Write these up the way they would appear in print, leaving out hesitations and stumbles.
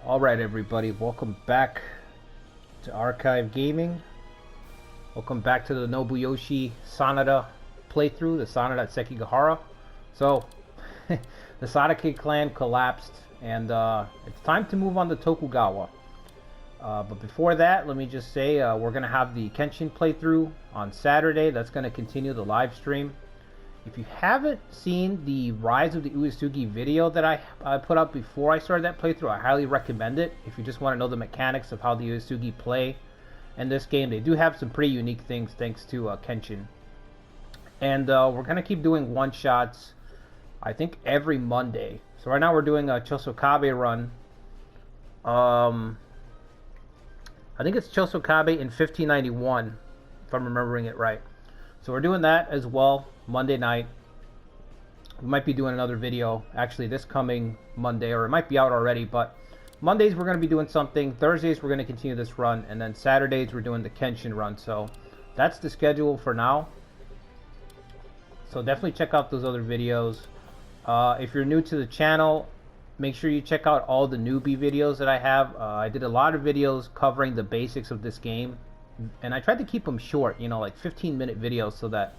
Alright everybody, welcome back to Archive Gaming. Welcome back to the Nobuyoshi Sanada playthrough, the Sanada at Sekigahara. So, the Sadake clan collapsed, and it's time to move on to Tokugawa. But before that, let me just say, we're going to have the Kenshin playthrough on Saturday. That's going to continue the live stream. If you haven't seen the Rise of the Uesugi video that I put up before I started that playthrough, I highly recommend it. If you just want to know the mechanics of how the Uesugi play in this game, they do have some pretty unique things thanks to Kenshin. And we're going to keep doing one-shots, I think, every Monday. So right now we're doing a Chosokabe run. I think it's Chosokabe in 1591, if I'm remembering it right. So we're doing that as well Monday night. We might be doing another video actually this coming Monday, or it might be out already, but Mondays we're going to be doing something, Thursdays we're going to continue this run, and then Saturdays we're doing the Kenshin run. So that's the schedule for now. So definitely check out those other videos. If you're new to the channel, make sure you check out all the newbie videos that I have. I did a lot of videos covering the basics of this game, and I tried to keep them short, you know, like 15-minute videos, so that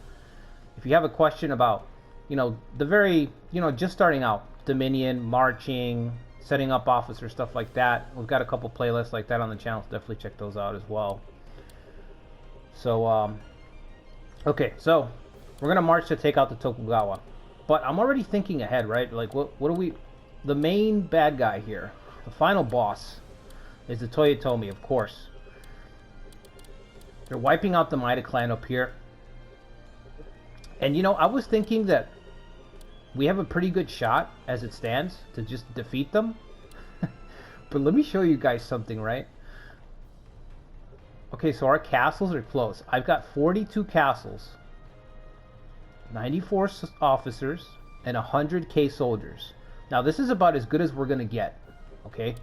if you have a question about, you know, the very, you know, just starting out, Dominion, marching, setting up officers, stuff like that, we've got a couple playlists like that on the channel, so definitely check those out as well. So, okay, so we're going to march to take out the Tokugawa. But I'm already thinking ahead, right? Like, what do we... The main bad guy here, the final boss, is the Toyotomi, of course. They're wiping out the Maeda clan up here. And, you know, I was thinking that we have a pretty good shot, as it stands, to just defeat them. But let me show you guys something, right? Okay, so our castles are close. I've got 42 castles, 94 officers, and 100k soldiers. Now, this is about as good as we're going to get, okay?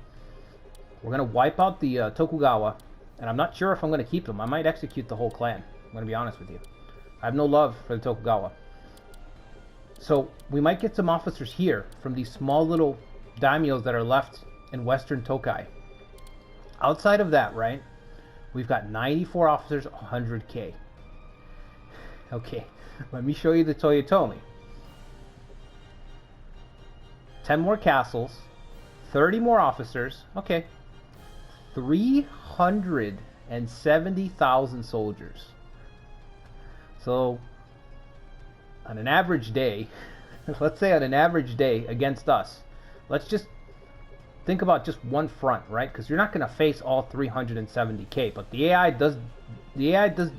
We're going to wipe out the Tokugawa, and I'm not sure if I'm going to keep them. I might execute the whole clan. I'm going to be honest with you. I have no love for the Tokugawa. So, we might get some officers here from these small little daimyos that are left in western Tokai. Outside of that, right, we've got 94 officers, 100k. Okay, let me show you the Toyotomi. 10 more castles, 30 more officers, okay, 370,000 soldiers. So, on an average day, let's say on an average day against us, let's just think about just one front, right? Because you're not going to face all 370k, but the AI does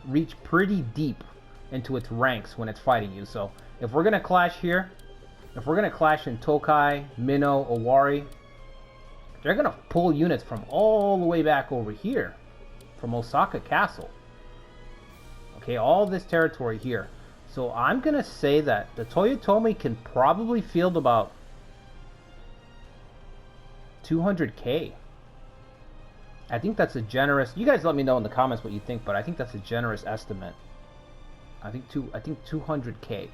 reach pretty deep into its ranks when it's fighting you. So, if we're going to clash here, if we're going to clash in Tokai, Minno, Owari, they're going to pull units from all the way back over here, from Osaka Castle. Okay, all this territory here. So I'm going to say that the Toyotomi can probably field about 200k. I think that's a generous... You guys let me know in the comments what you think, but I think that's a generous estimate. I think 200k.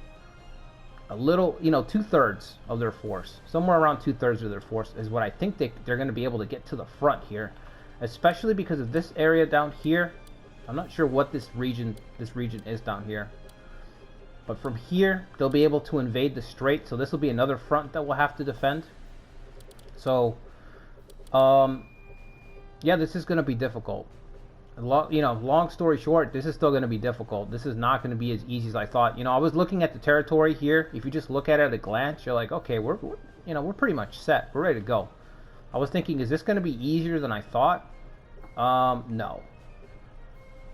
A little, you know, 2/3 of their force, somewhere around 2/3 of their force is what I think they're going to be able to get to the front here, especially because of this area down here. I'm not sure what this region is down here, but from here they'll be able to invade the strait. So this will be another front that we'll have to defend. So, yeah, this is going to be difficult. You know, long story short, this is still going to be difficult. This is not going to be as easy as I thought. You know, I was looking at the territory here. If you just look at it at a glance, you're like, okay, we're pretty much set. We're ready to go. I was thinking, is this going to be easier than I thought? No.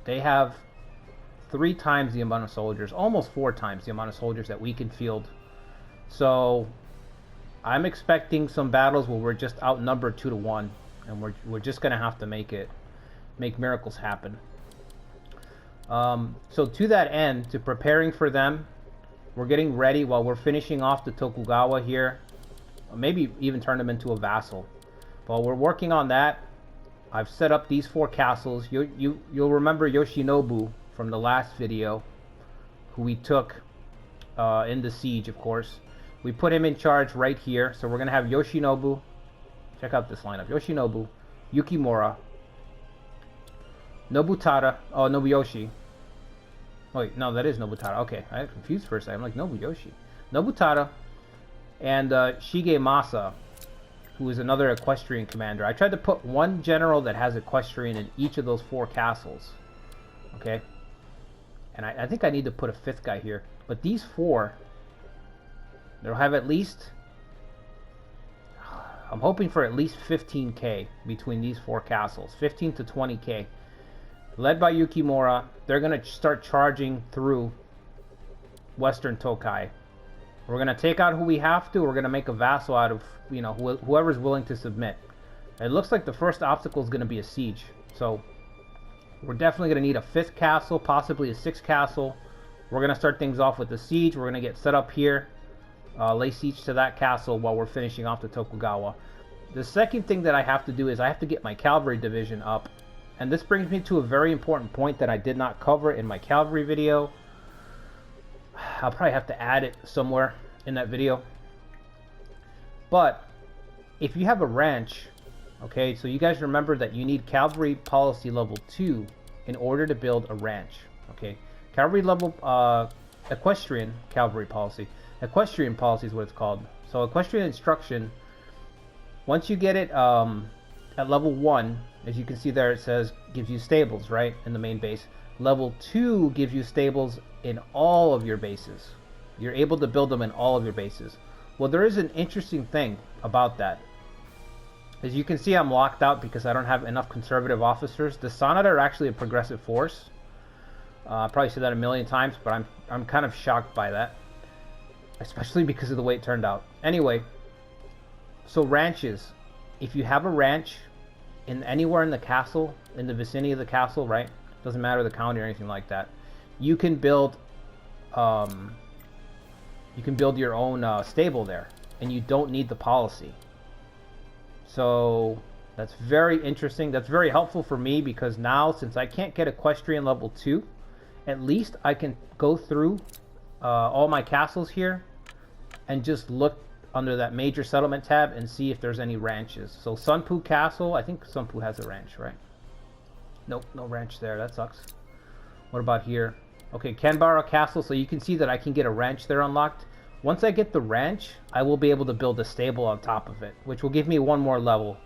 They have 3 times the amount of soldiers, almost 4 times the amount of soldiers that we can field. So, I'm expecting some battles where we're just outnumbered 2-1, and we're just going to have to make miracles happen. So to that end, to preparing for them, we're getting ready while we're finishing off the Tokugawa here. Maybe even turn them into a vassal. While we're working on that, I've set up these 4 castles. You'll remember Yoshinobu from the last video, who we took in the siege, of course. We put him in charge right here. So we're going to have Yoshinobu Check out this lineup. Yoshinobu, Yukimura, Nobutada, oh, Nobuyoshi. Oh, wait, no, that is Nobutada. Okay, I got confused for a second. I'm like, Nobuyoshi. Nobutada and Shigemasa, who is another equestrian commander. I tried to put one general that has equestrian in each of those 4 castles. Okay? And I think I need to put a 5th guy here. But these 4, they'll have at least... I'm hoping for at least 15k between these 4 castles. 15 to 20k. Led by Yukimura, they're going to start charging through Western Tokai. We're going to take out who we have to. We're going to make a vassal out of, you know, whoever's willing to submit. It looks like the first obstacle is going to be a siege. So we're definitely going to need a 5th castle, possibly a 6th castle. We're going to start things off with the siege. We're going to get set up here. Lay siege to that castle while we're finishing off the Tokugawa. The second thing that I have to do is I have to get my cavalry division up. And this brings me to a very important point that I did not cover in my cavalry video. I'll probably have to add it somewhere in that video. But if you have a ranch, okay, so you guys remember that you need cavalry policy level 2 in order to build a ranch. Okay, cavalry level equestrian cavalry policy. Equestrian policy is what it's called. So equestrian instruction, once you get it at level 1, as you can see there, it says gives you stables, right, in the main base. Level 2 gives you stables in all of your bases. You're able to build them in all of your bases. Well, there is an interesting thing about that. As you can see, I'm locked out because I don't have enough conservative officers. The Sanada are actually a progressive force. I've probably said that a million times, but I'm kind of shocked by that, especially because of the way it turned out. Anyway, so ranches. If you have a ranch in anywhere in the castle, in the vicinity of the castle, right? Doesn't matter the county or anything like that. You can build your own stable there, and you don't need the policy. So that's very interesting. That's very helpful for me because now, since I can't get equestrian level 2, at least I can go through all my castles here and just look under that major settlement tab and see if there's any ranches. So Sunpu Castle, I think Sunpu has a ranch, right? Nope, no ranch there. That sucks. What about here? Okay, Kanbara Castle. So you can see that I can get a ranch there unlocked. Once I get the ranch, I will be able to build a stable on top of it, which will give me one more level.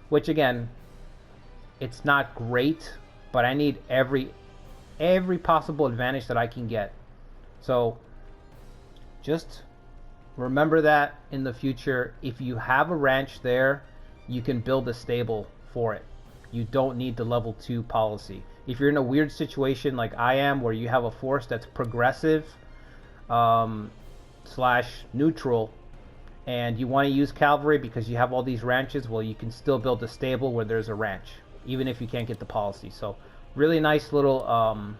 Which again, it's not great, but I need every possible advantage that I can get. So just remember that in the future. If you have a ranch there, you can build a stable for it. You don't need the level 2 policy. If you're in a weird situation like I am, where you have a force that's progressive slash neutral, and you want to use cavalry because you have all these ranches, well, you can still build a stable where there's a ranch, even if you can't get the policy. So really nice little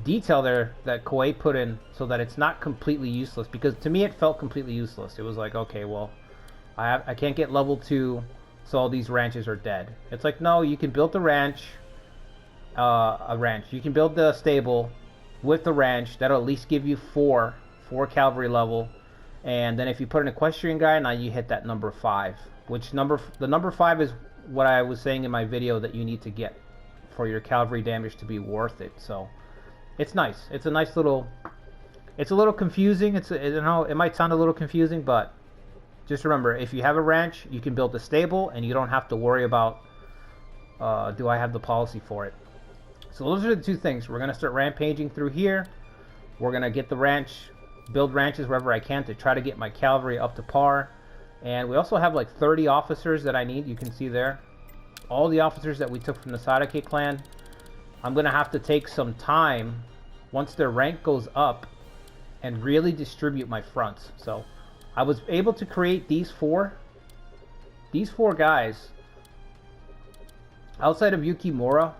detail there that Koei put in, so that it's not completely useless, because to me it felt completely useless. It was like, okay, well, I can't get level 2, so all these ranches are dead. It's like, no, you can build the ranch, you can build the stable with the ranch. That'll at least give you 4 cavalry level, and then if you put an equestrian guy, now you hit that number 5, which the number 5 is what I was saying in my video that you need to get for your cavalry damage to be worth it. So it's nice. It's a nice little, it's a little confusing. You know, it might sound a little confusing, but just remember, if you have a ranch, you can build a stable, and you don't have to worry about do I have the policy for it. So those are the 2 things. We're going to start rampaging through here. We're going to get the ranch, build ranches wherever I can to try to get my cavalry up to par. And we also have like 30 officers that I need. You can see there. All the officers that we took from the Sadake clan. I'm going to have to take some time once their rank goes up and really distribute my fronts. So I was able to create these four guys outside of Yukimura,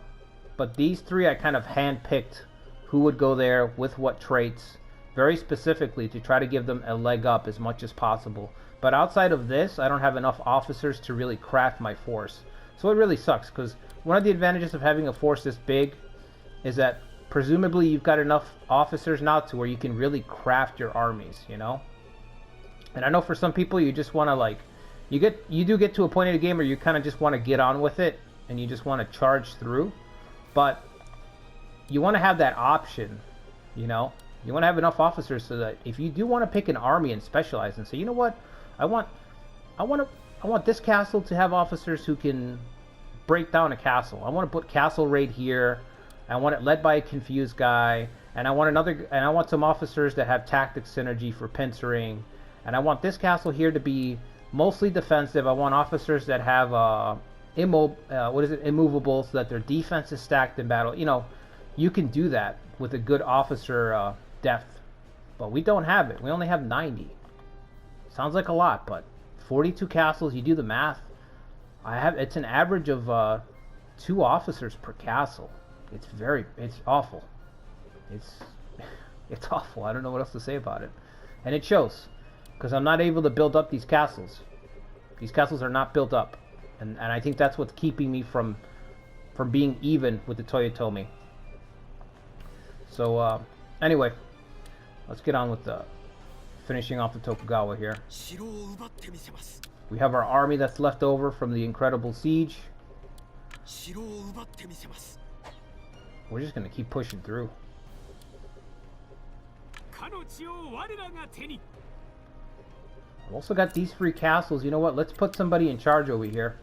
but these 3 I kind of handpicked who would go there with what traits very specifically to try to give them a leg up as much as possible. But outside of this, I don't have enough officers to really craft my force. So it really sucks, because one of the advantages of having a force this big is that presumably you've got enough officers now to where you can really craft your armies, you know? And I know for some people you just want to you do get to a point in the game where you kind of just want to get on with it and you just want to charge through, but you want to have that option, you know. You want to have enough officers so that if you do want to pick an army and specialize and say, you know what, I want this castle to have officers who can break down a castle. I want to put castle raid here. I want it led by a confused guy, and I want some officers that have tactic synergy for pincering, and I want this castle here to be mostly defensive. I want officers that have immovable, so that their defense is stacked in battle. You know, you can do that with a good officer depth, but we don't have it. We only have 90. Sounds like a lot, but 42 castles. You do the math. It's an average of 2 officers per castle. It's awful. It's awful. I don't know what else to say about it, and it shows because I'm not able to build up these castles. These castles are not built up, and I think that's what's keeping me from being even with the Toyotomi. So anyway, let's get on with finishing off the Tokugawa here. We have our army that's left over from the incredible siege. We're just going to keep pushing through. I've also got these 3 castles. You know what? Let's put somebody in charge over here.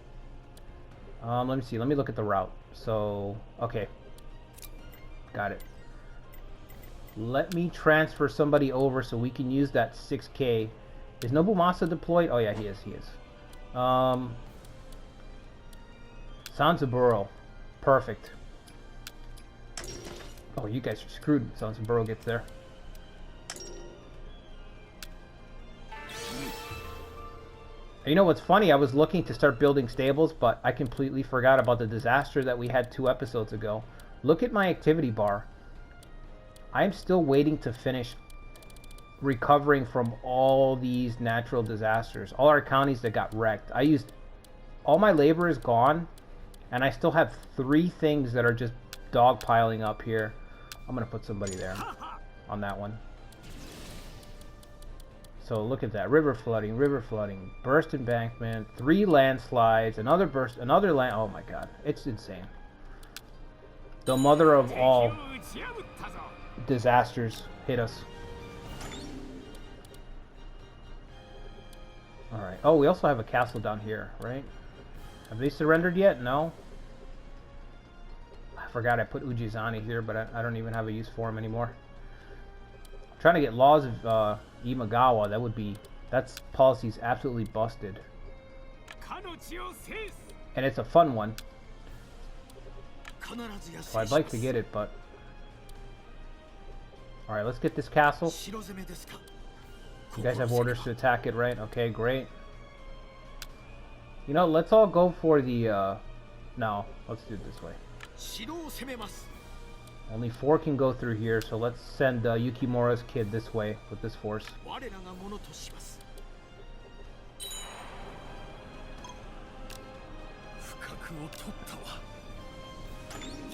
Let me see. Let me look at the route. So, okay. Got it. Let me transfer somebody over so we can use that 6K. Is Nobumasa deployed? Oh yeah, he is. Sanzaburo. Perfect. Oh, you guys are screwed when Sanzaburo gets there. You know what's funny? I was looking to start building stables, but I completely forgot about the disaster that we had 2 episodes ago. Look at my activity bar. I'm still waiting to finish recovering from all these natural disasters. All our counties that got wrecked. All my labor is gone, and I still have 3 things that are just dogpiling up here. I'm going to put somebody there on that one. So look at that. River flooding, burst embankment, 3 landslides, another burst, another land. Oh my god. It's insane. The mother of all disasters hit us. Alright. Oh, we also have a castle down here, right? Have they surrendered yet? No. I forgot I put Ujizani here, but I don't even have a use for him anymore. I'm trying to get laws of Imagawa. That's policy's absolutely busted. And it's a fun one. So I'd like to get it, but... Alright, let's get this castle. You guys have orders to attack it, right? Okay, great. You know, let's all go for the, no, let's do it this way. Only 4 can go through here, so let's send Yukimura's kid this way with this force.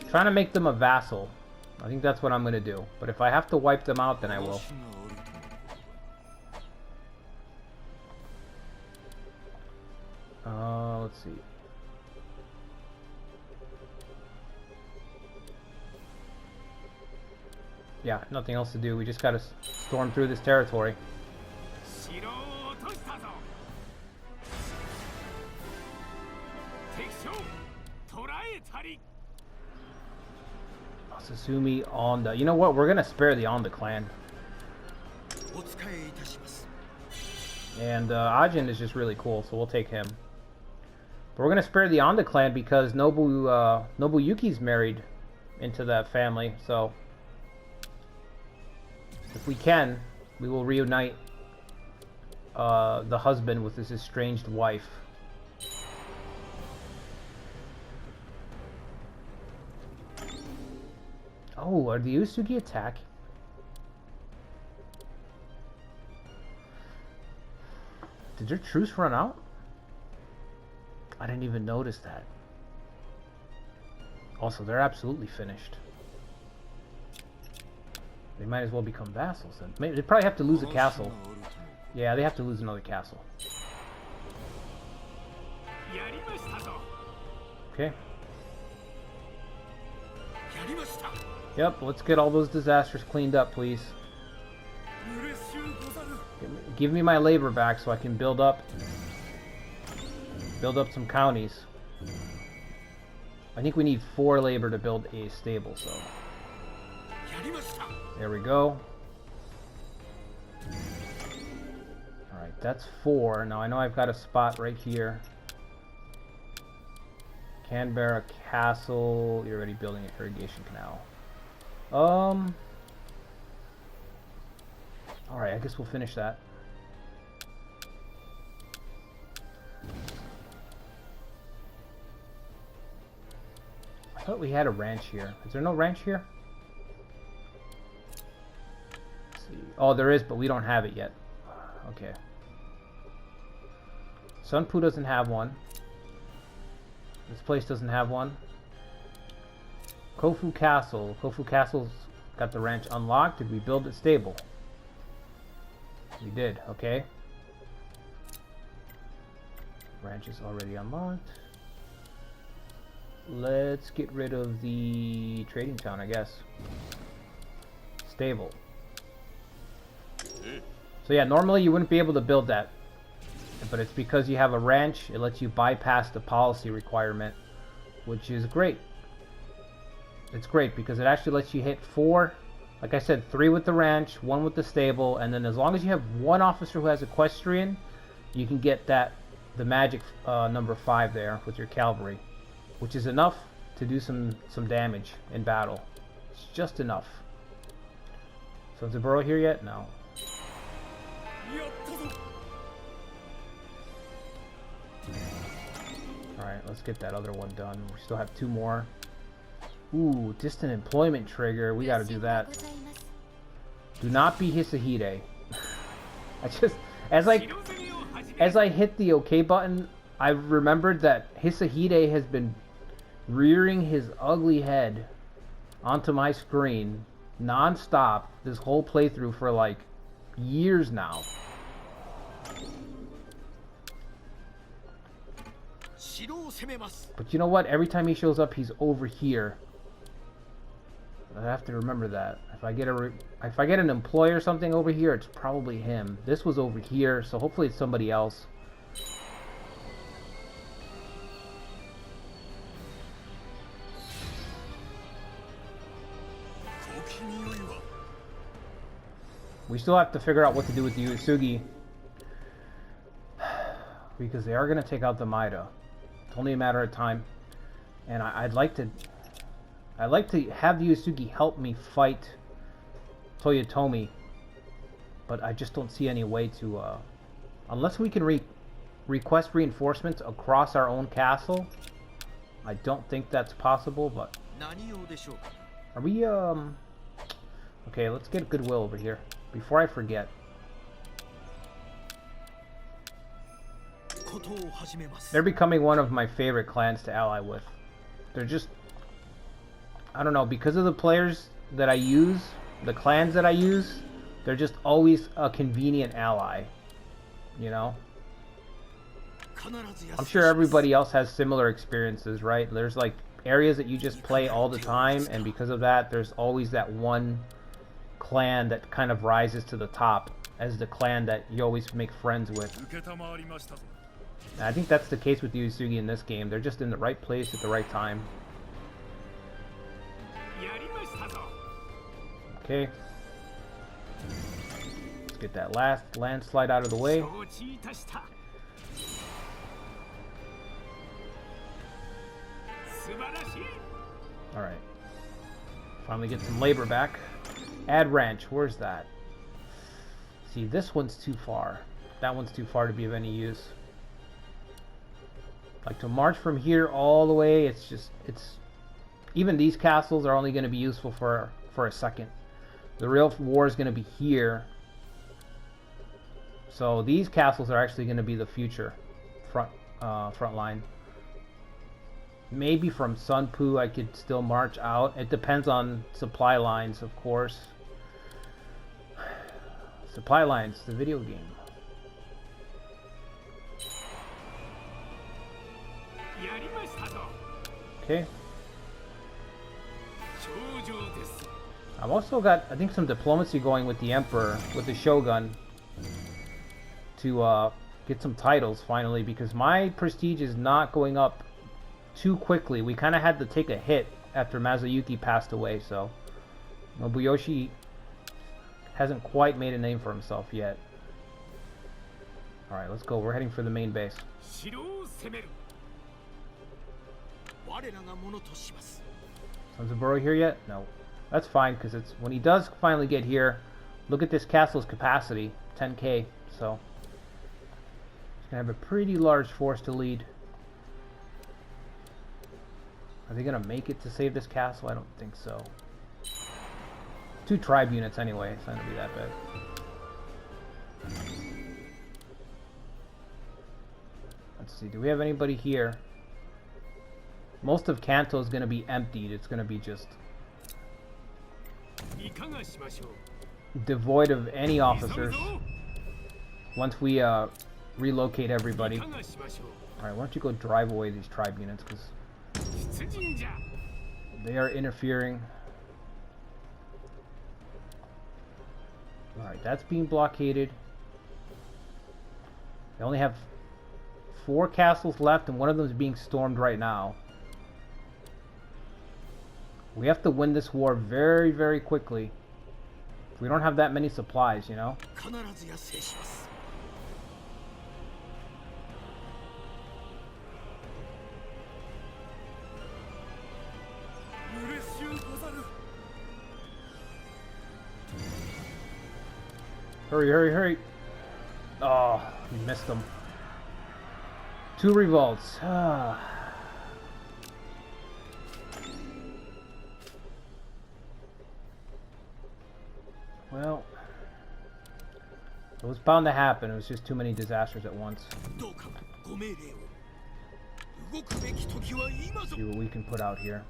Trying to make them a vassal. I think that's what I'm going to do. But if I have to wipe them out, then I will. Let's see. Yeah, nothing else to do. We just gotta storm through this territory. Susumi Onda. You know what? We're gonna spare the Onda clan. And Ajin is just really cool, so we'll take him. But we're gonna spare the Onda clan because Nobuyuki's married into that family, so if we can, we will reunite the husband with his estranged wife. Oh, are the Usugi attacking? Did their truce run out? I didn't even notice that. Also, they're absolutely finished. They might as well become vassals then. Maybe they probably have to lose a castle. Yeah, they have to lose another castle. Okay. Yep, let's get all those disasters cleaned up, please. Give me my labor back so I can build up some counties. I think we need 4 labor to build a stable, so there we go. Alright, that's 4. Now I know I've got a spot right here. Canberra Castle. You're already building an irrigation canal. Alright, I guess we'll finish that. I thought we had a ranch here. Is there no ranch here? Let's see. Oh, there is, but we don't have it yet. Okay. Sunpu doesn't have one. This place doesn't have one. Kofu Castle. Kofu Castle's got the ranch unlocked. Did we build it stable? We did. Okay. Ranch is already unlocked. Let's get rid of the trading town, I guess. Stable. So yeah, normally you wouldn't be able to build that. But it's because you have a ranch, it lets you bypass the policy requirement, which is great. It's great because it actually lets you hit 4, like I said, 3 with the ranch, 1 with the stable, and then as long as you have 1 officer who has equestrian, you can get the magic number 5 there with your cavalry, which is enough to do some damage in battle. It's just enough. So is the burrow here yet? No. Alright, let's get that other one done. We still have 2 more. Ooh, distant employment trigger. We gotta do that. Do not be Hisahide. I just, as I hit the OK button, I remembered that Hisahide has been rearing his ugly head onto my screen non-stop this whole playthrough for like years now. But you know what? Every time he shows up, he's over here. I have to remember that. If I get an employee or something over here, it's probably him. This was over here, so hopefully it's somebody else. We still have to figure out what to do with the Uesugi, because they are going to take out the Maida. It's only a matter of time, and I'd like to have the Uesugi help me fight Toyotomi, but I just don't see any way to, unless we can request reinforcements across our own castle. I don't think that's possible, but are we, okay, let's get goodwill over here before I forget. They're becoming one of my favorite clans to ally with. They're just, I don't know, because of the players that I use, the clans that I use, they're just always a convenient ally, you know? I'm sure everybody else has similar experiences, right? There's like areas that you just play all the time, and because of that, there's always that one clan that kind of rises to the top as the clan that you always make friends with. And I think that's the case with the Uesugi in this game. They're just in the right place at the right time. Okay. Let's get that last landslide out of the way. Alright. Finally get some labor back. Add ranch. Where's that? See, this one's too far. That one's too far to be of any use. Like to march from here all the way, it's just, even these castles are only going to be useful for a second. The real war is going to be here. So these castles are actually going to be the future front line. Maybe from Sunpu I could still march out. It depends on supply lines, of course. Supply lines, the video game. Okay. I've also got, I think, some diplomacy going with the Emperor, with the Shogun, to get some titles finally, because my prestige is not going up too quickly. We kind of had to take a hit after Mazayuki passed away, so Nobuyoshi hasn't quite made a name for himself yet. Alright, let's go. We're heading for the main base. Sons of Boro here yet? No. That's fine, because it's when he does finally get here, look at this castle's capacity, 10k, so he's going to have a pretty large force to lead. Are they going to make it to save this castle? I don't think so. 2 tribe units anyway, it's not going to be that bad. Let's see, do we have anybody here? Most of Kanto is going to be emptied. It's going to be just devoid of any officers once we relocate everybody. Alright, why don't you go drive away these tribe units, because they are interfering. Alright, that's being blockaded. They only have 4 castles left, and one of them is being stormed right now. We have to win this war very, very quickly. We don't have that many supplies, you know? Hurry, hurry, hurry. Oh, we missed them. 2 revolts. Well, it was bound to happen. It was just too many disasters at once. See what we can put out here.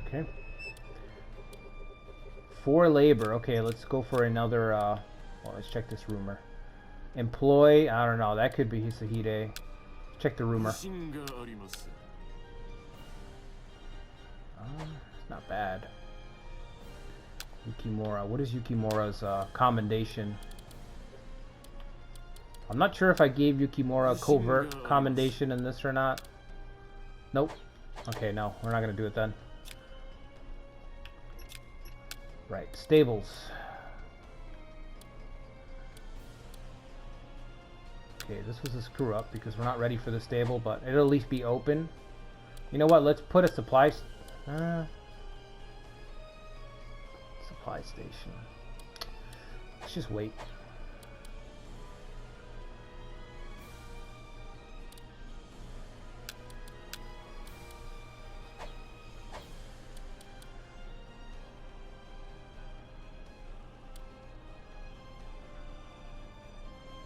Okay. 4 labor. Okay, let's go for another, well, let's check this rumor. Employ, I don't know, that could be Hisahide. Check the rumor. It's not bad. Yukimura. What is Yukimura's commendation? I'm not sure if I gave Yukimura a covert commendation in this or not. Nope. Okay, no, we're not going to do it then. Right, stables. Okay, this was a screw up because we're not ready for the stable, but it'll at least be open. You know what? Let's put a supply station. Let's just wait.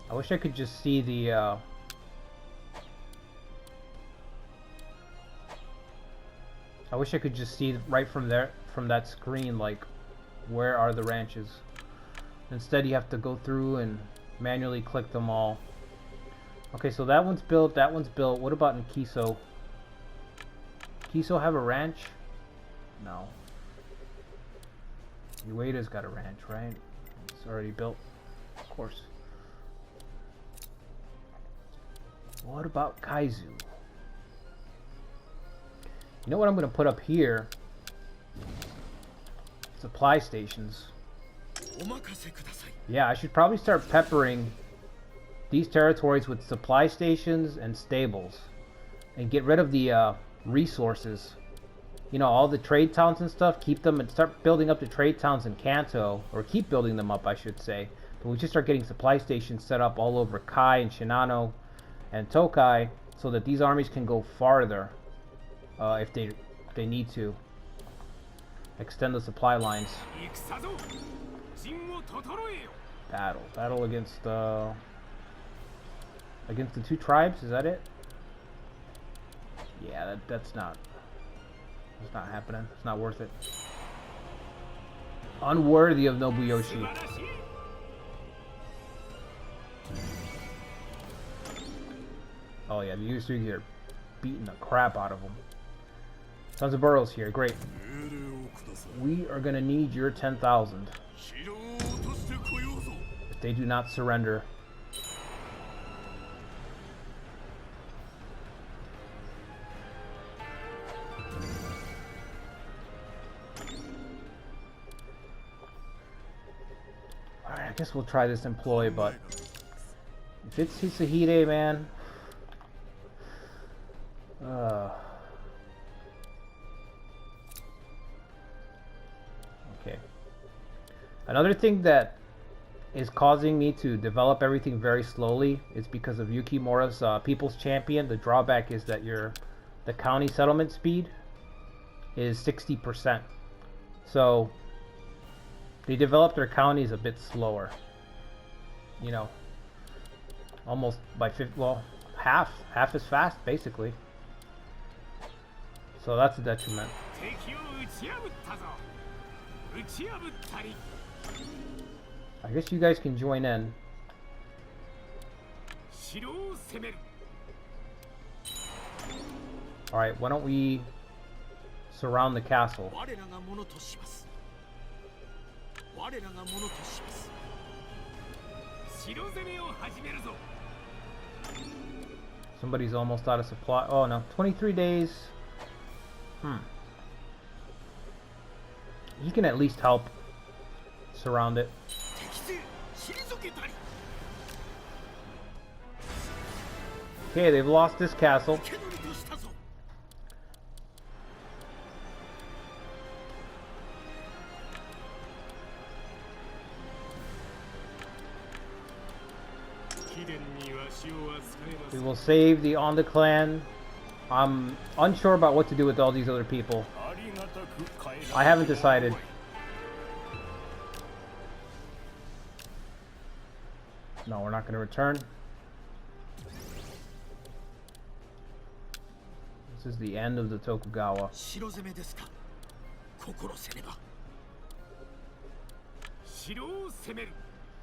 I wish I could just see the I wish I could just see right from there, from that screen, like where are the ranches. Instead you have to go through and manually click them all. Okay, so that one's built, that one's built. What about in Kiso? Kiso have a ranch? No. Ueda's got a ranch, right? It's already built. Of course. What about Kaizu? You know what I'm going to put up here? Supply stations. Yeah, I should probably start peppering these territories with supply stations and stables. And get rid of the resources. You know, all the trade towns and stuff, keep them and start building up the trade towns in Kanto. Or keep building them up, I should say. But we should start getting supply stations set up all over Kai and Shinano and Tokai, so that these armies can go farther if they need to extend the supply lines. Battle against the 2 tribes. Is that it? Yeah, that's not happening. It's not worth it. Unworthy of Nobuyoshi. Oh yeah, the Yusugi are beating the crap out of them. Tons of burrows here, great. We are gonna need your 10,000. If they do not surrender. Alright, I guess we'll try this employee, but if it's Hisahide, man. Okay. Another thing that is causing me to develop everything very slowly is because of Yukimura's People's Champion. The drawback is that the county settlement speed is 60%. So they develop their counties a bit slower. You know, almost by 50, well, half as fast basically. So that's a detriment. I guess you guys can join in. Alright, why don't we surround the castle? Somebody's almost out of supply. Oh no, 23 days. You can at least help surround it. Okay, they've lost this castle. We will save the Onda clan. I'm unsure about what to do with all these other people. I haven't decided. No, we're not going to return. This is the end of the Tokugawa.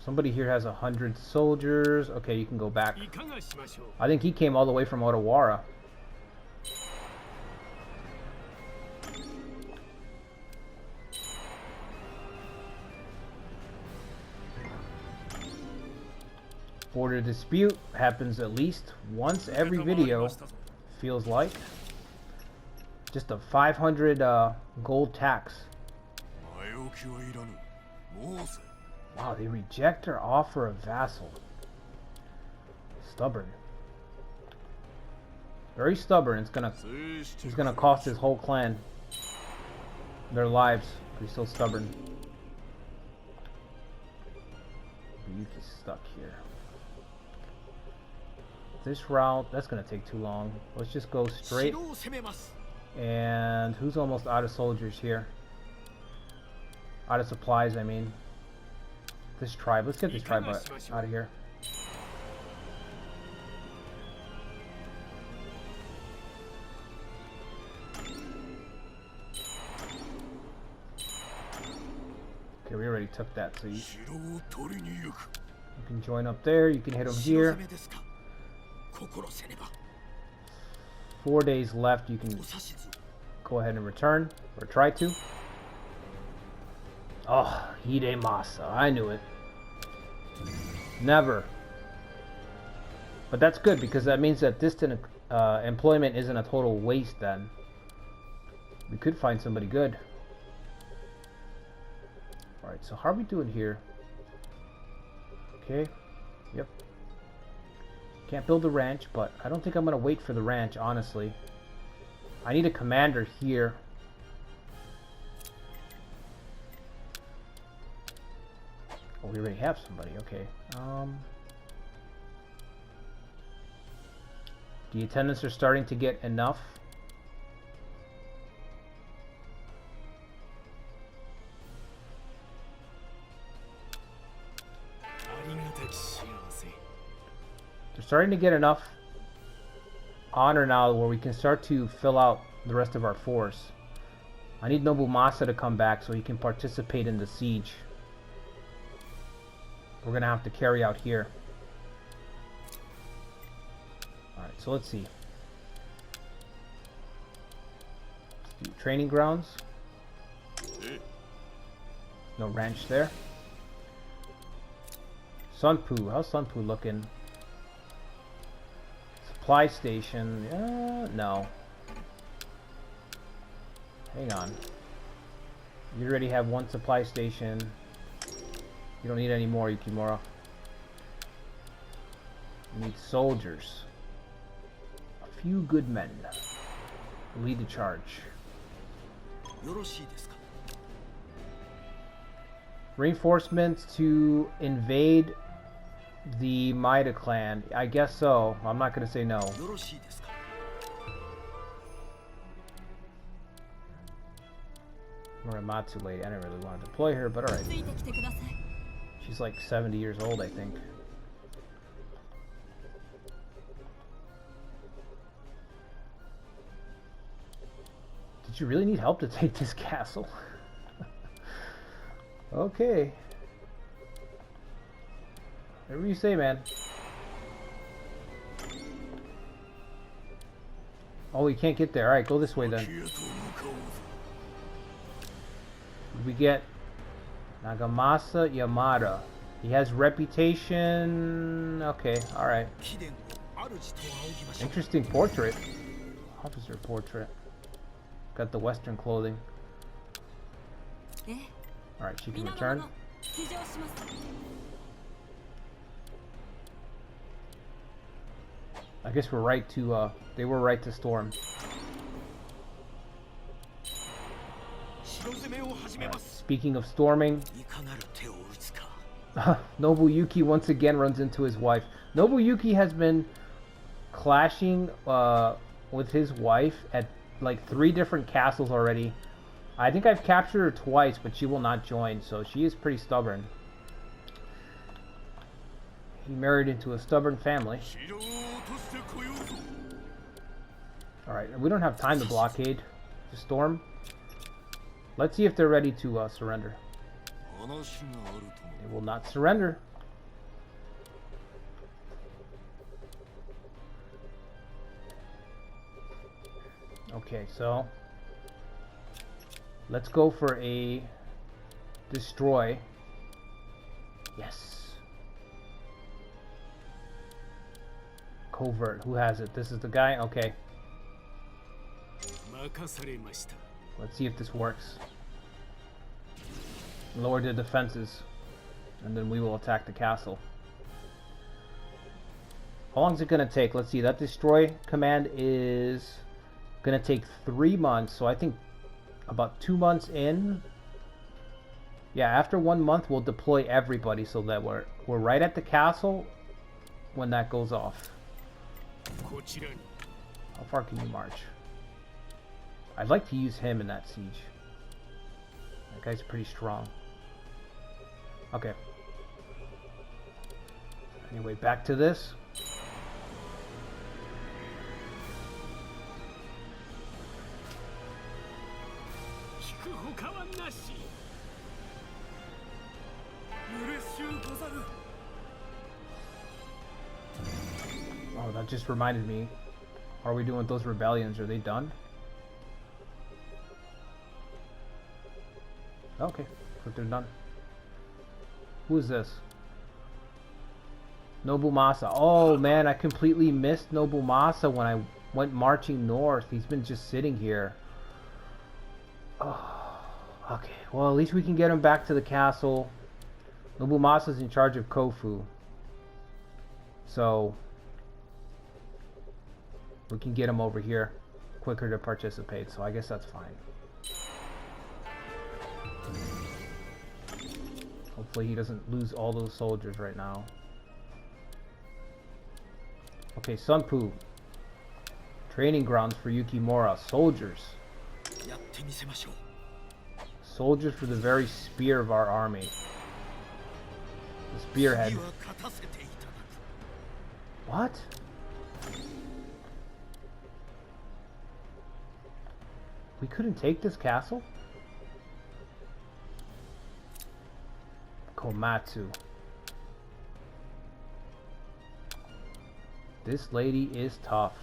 Somebody here has 100 soldiers. Okay, you can go back. I think he came all the way from Odawara. Border dispute happens at least once every video, feels like. Just a 500 gold tax. Wow, they reject our offer of vassal. Stubborn. Very stubborn. It's gonna cost his whole clan their lives. He's so stubborn. Yuki's stuck here. This route, that's gonna take too long. Let's just go straight. And who's almost out of soldiers here? Out of supplies, I mean. This tribe. Let's get this tribe out of here. Okay, we already took that, so you can join up there. You can hit them here. 4 days left. You can go ahead and return, or try to. Oh, Hidemasa. I knew it. Never. But that's good, because that means that distant employment isn't a total waste then. We could find somebody good. Alright, so how are we doing here? Okay. Yep. Can't build the ranch, but I don't think I'm going to wait for the ranch, honestly. I need a commander here. Oh, we already have somebody. Okay. The attendants are starting to get enough. They're starting to get enough honor now where we can start to fill out the rest of our force. I need Nobumasa to come back so he can participate in the siege. We're gonna have to carry out here. Alright, so let's see. Let's do training grounds. No ranch there. Sunpu, how's Sunpu looking? Supply station, no. Hang on. You already have one supply station. You don't need any more, Yukimura. You need soldiers. A few good men. Lead the charge. Reinforcements to invade the Maeda clan. I guess so. I'm not going to say no. Muramatsu lady. I didn't really want to deploy her, but alright. She's like 70 years old, I think. Did you really need help to take this castle? Okay. Whatever you say, man. Oh, we can't get there. Alright, go this way then. We get Nagamasa Yamada. He has reputation. Okay, alright. Interesting portrait. Officer portrait. Got the Western clothing. Alright, she can return. I guess we're right to, they were right to storm. Right, speaking of storming, Nobuyuki once again runs into his wife. Nobuyuki has been clashing with his wife at like 3 different castles already. I think I've captured her twice, but she will not join, so she is pretty stubborn. He married into a stubborn family. Alright, we don't have time to blockade the storm. Let's see if they're ready to surrender. They will not surrender. Okay, so let's go for a destroy. Yes. Covert. Who has it? This is the guy? Okay. Let's see if this works. Lower the defenses, and then we will attack the castle. How long is it going to take? Let's see. That destroy command is going to take 3 months, so I think about 2 months in. Yeah, after 1 month we'll deploy everybody so that we're right at the castle when that goes off. How far can you march? I'd like to use him in that siege. That guy's pretty strong. Okay. Anyway, back to this. Oh, that just reminded me. How are we doing with those rebellions? Are they done? Okay, but they're done. Who is this? Nobumasa. Oh man, I completely missed Nobumasa when I went marching north. He's been just sitting here. Oh, okay, well at least we can get him back to the castle. Nobumasa's in charge of Kofu. So we can get him over here quicker to participate, so I guess that's fine. Hopefully he doesn't lose all those soldiers right now. Okay, Sunpu. Training grounds for Yukimura. Soldiers. Soldiers for the very spear of our army. The spearhead. What? We couldn't take this castle? Komatsu. This lady is tough.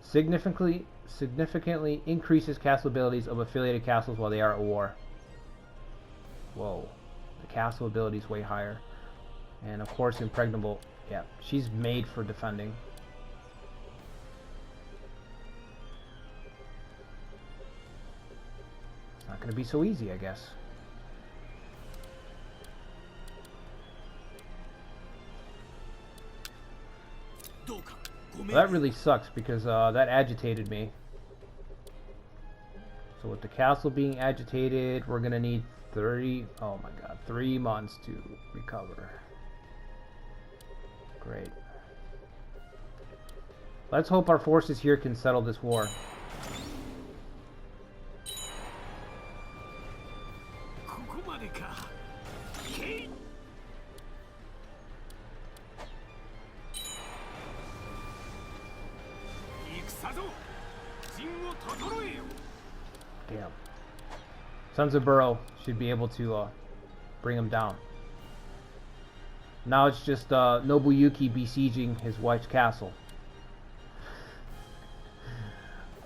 Significantly increases castle abilities of affiliated castles while they are at war. Whoa. The castle ability is way higher. And of course impregnable. Yeah, she's made for defending. It's not going to be so easy, I guess. Well, that really sucks because that agitated me. So with the castle being agitated, we're gonna need 3 months to recover. Great. Let's hope our forces here can settle this war. Damn. Sons of Burrow should be able to bring him down. Now it's just Nobuyuki besieging his wife's castle.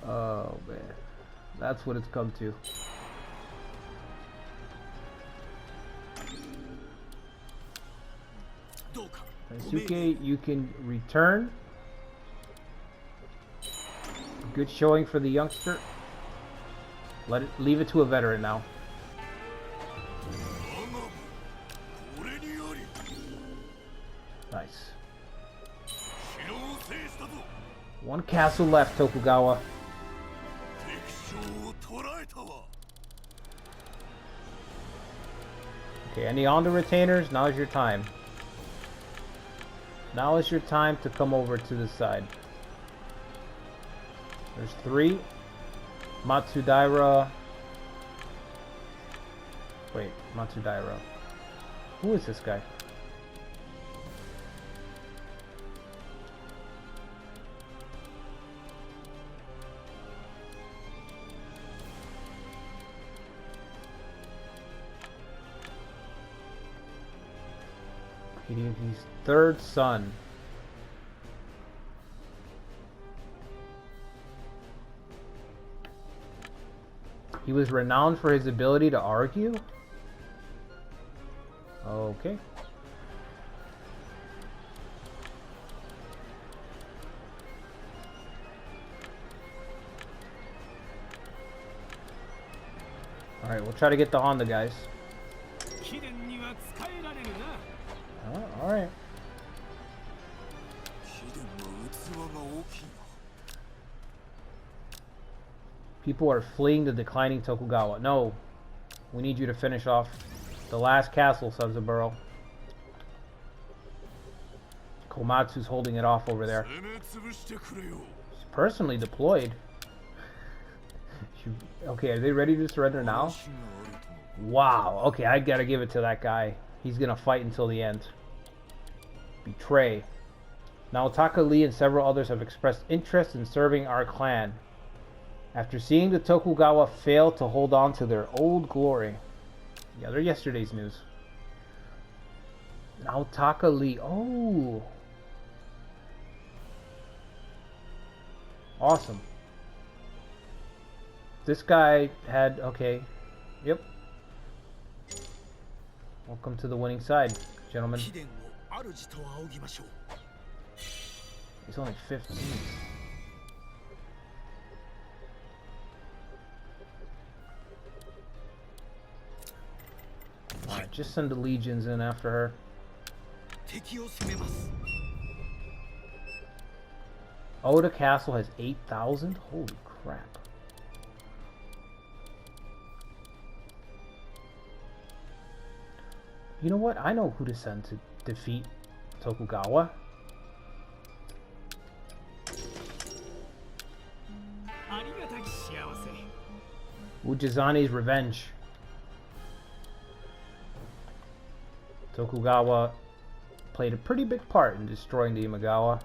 Oh man, that's what it's come to. Daisuke, you can return. Good showing for the youngster. Leave it to a veteran now. Nice. One castle left, Tokugawa. Okay, any on the retainers? Now's your time. Now is your time to come over to this side. There's 3. Matsudaira. Wait, Matsudaira. Who is this guy? He's 3rd son. He was renowned for his ability to argue? Okay. Alright, we'll try to get the Honda guys. Alright. People are fleeing the declining Tokugawa. No. We need you to finish off the last castle, Sons of Burrow. Komatsu's holding it off over there. She's personally deployed. Okay, are they ready to surrender now? Wow. Okay, I gotta give it to that guy. He's gonna fight until the end. Betray. Naotaka Lee and several others have expressed interest in serving our clan after seeing the Tokugawa fail to hold on to their old glory. Yeah, they're yesterday's news. Naotaka Lee. Oh. Awesome. This guy had... Okay. Yep. Welcome to the winning side, gentlemen. He's only 15. Alright, just send the legions in after her. Oda Castle has 8,000? Holy crap. You know what? I know who to send to defeat Tokugawa. Ujizane's revenge. Tokugawa played a pretty big part in destroying the Imagawa.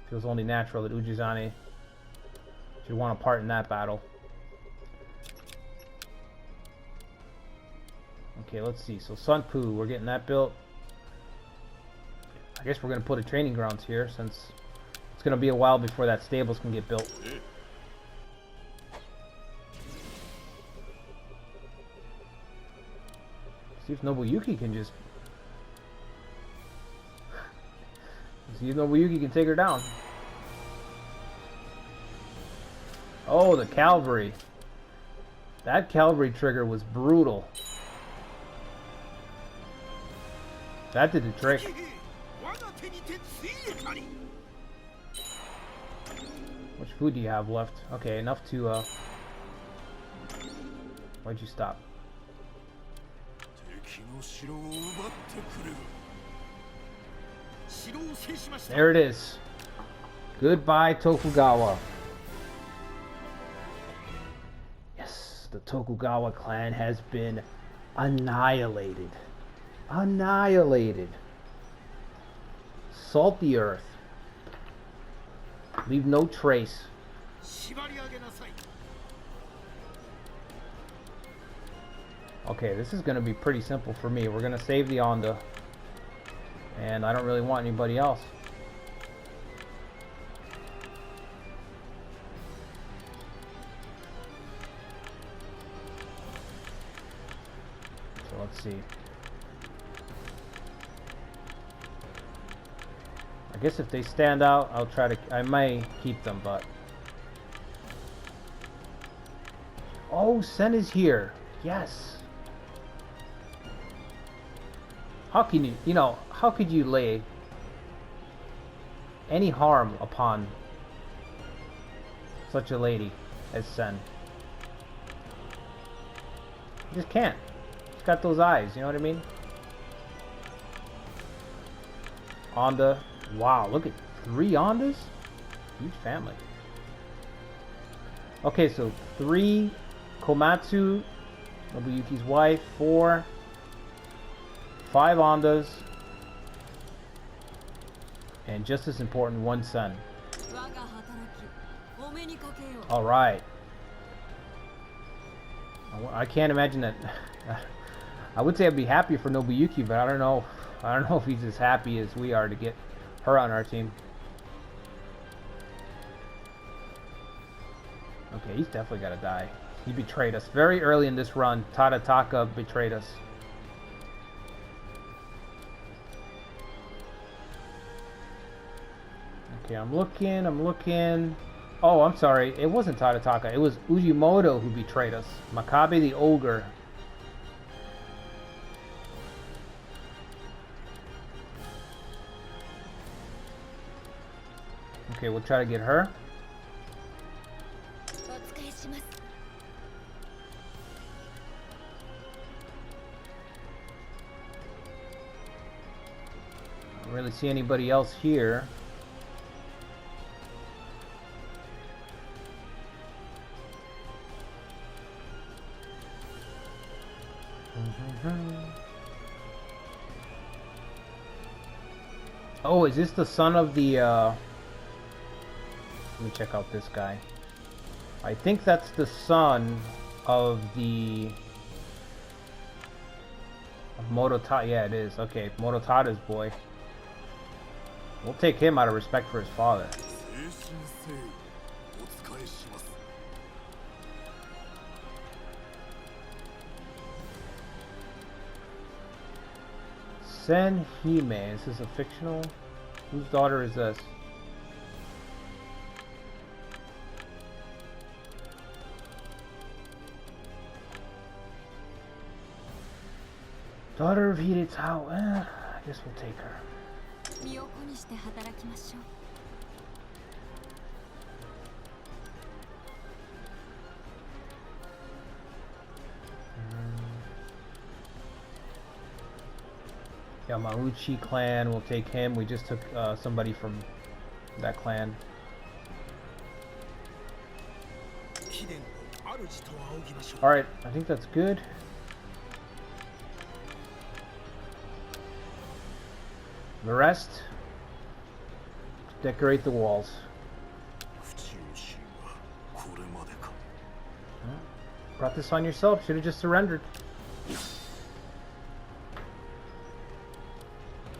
Feels only natural that Ujizane should want a part in that battle. Okay, let's see. So Sunpu, we're getting that built. I guess we're going to put a training grounds here since it's going to be a while before that stables can get built. See if Nobuyuki can just... See if Nobuyuki can take her down. Oh, the Cavalry. That Cavalry trigger was brutal. That did the trick. Which food do you have left? Okay, enough to, Why'd you stop? There it is. Goodbye, Tokugawa. Yes, the Tokugawa clan has been annihilated. Annihilated. Salt the earth. Leave no trace. Okay, this is going to be pretty simple for me. We're going to save the Onda. And I don't really want anybody else. So let's see. I guess if they stand out, I'll try to... I may keep them, but... Oh, Sen is here. Yes. How can you... You know, how could you lay any harm upon such a lady as Sen? You just can't. She's got those eyes, you know what I mean? Onda. Wow, look at 3 Ondas? Huge family. Okay, so 3 Komatsu, Nobuyuki's wife, 4, 5 Ondas, and just as important, 1 Sen. Alright. I can't imagine that. I would say I'd be happy for Nobuyuki, but I don't know if he's as happy as we are to get her on our team. Okay, he's definitely got to die. He betrayed us very early in this run. Tadataka betrayed us. Okay, I'm looking. Oh, I'm sorry. It wasn't Tadataka. It was Ujimoto who betrayed us. Makabe the Ogre. Okay, we'll try to get her. I don't really see anybody else here. Oh, is this the son of the, let me check out this guy. I think that's the son of the... of Mototada. Yeah, it is. Okay, Mototada's boy. We'll take him out of respect for his father. Sen Hime. Is this a fictional? Whose daughter is this? Daughter of Hidetao. I guess we'll take her. Yamauchi clan, we'll take him. We just took somebody from that clan. Alright, I think that's good. The rest, decorate the walls. Brought this on yourself, should have just surrendered.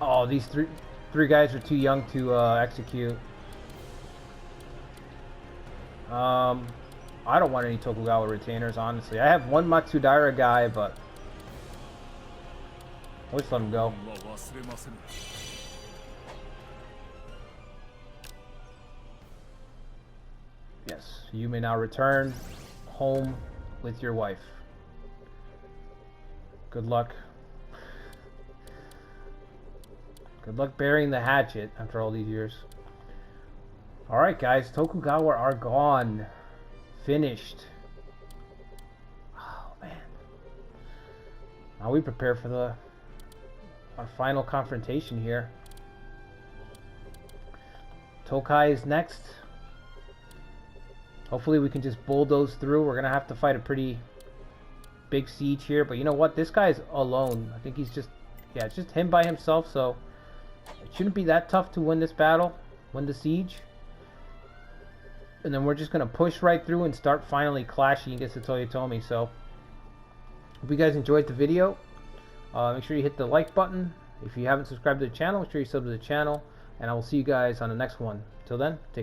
Oh, these three guys are too young to execute. I don't want any Tokugawa retainers, honestly. I have one Matsudaira guy, but I'll just let him go. Yes, you may now return home with your wife. Good luck. Good luck burying the hatchet after all these years. Alright guys, Tokugawa are gone. Finished. Oh man. Now we prepare for our final confrontation here. Tokai is next. Hopefully we can just bulldoze through. We're gonna have to fight a pretty big siege here, but you know what? This guy's alone. I think he's just, yeah, it's just him by himself, so it shouldn't be that tough to win this battle, win the siege. And then we're just gonna push right through and start finally clashing against the Toyotomi. So hope you guys enjoyed the video. Make sure you hit the like button. If you haven't subscribed to the channel, make sure you sub to the channel, and I will see you guys on the next one. Till then, take care.